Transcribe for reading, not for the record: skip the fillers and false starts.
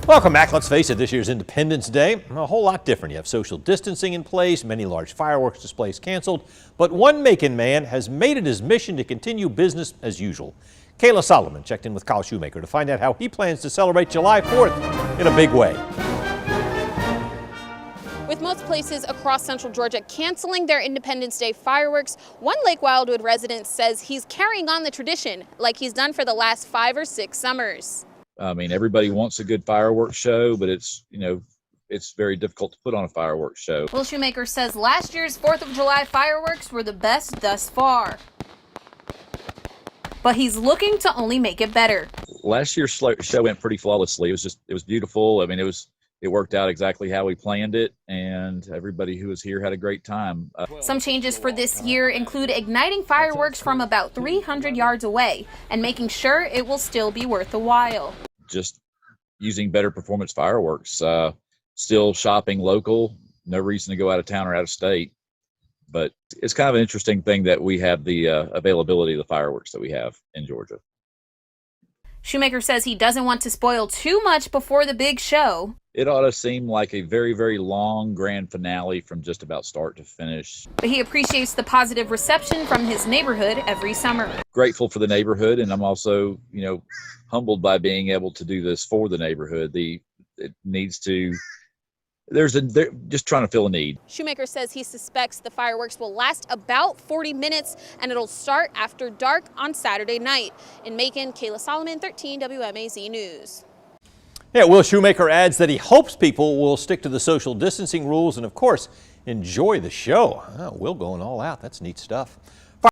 Welcome back. Let's face it, this year's Independence Day, a whole lot different. You have social distancing in place, many large fireworks displays canceled, but one Macon man has made it his mission to continue business as usual. Kayla Solomon checked in with Kyle Shoemaker to find out how he plans to celebrate July 4th in a big way. With most places across central Georgia canceling their Independence Day fireworks, one Lake Wildwood resident says he's carrying on the tradition like he's done for the last 5 or 6 summers. I mean, everybody wants a good fireworks show, but it's very difficult to put on a fireworks show. Will Shoemaker says last year's 4th of July fireworks were the best thus far, but he's looking to only make it better. Last year's show went pretty flawlessly. It was beautiful. I mean, it worked out exactly how we planned it, and everybody who was here had a great time. Some changes for this year include igniting fireworks from about 300 yards away and making sure it will still be worth the while. Just using better performance fireworks, still shopping local, no reason to go out of town or out of state. But it's kind of an interesting thing that we have the availability of the fireworks that we have in Georgia. Shoemaker says he doesn't want to spoil too much before the big show. It ought to seem like a very, very long grand finale from just about start to finish. But he appreciates the positive reception from his neighborhood every summer. Grateful for the neighborhood, and I'm also, humbled by being able to do this for the neighborhood. They're just trying to fill a need. Shoemaker says he suspects the fireworks will last about 40 minutes and it'll start after dark on Saturday night. In Macon, Kayla Solomon, 13 WMAZ News. Yeah, Will Shoemaker adds that he hopes people will stick to the social distancing rules and, of course, enjoy the show. Oh, Will going all out. That's neat stuff.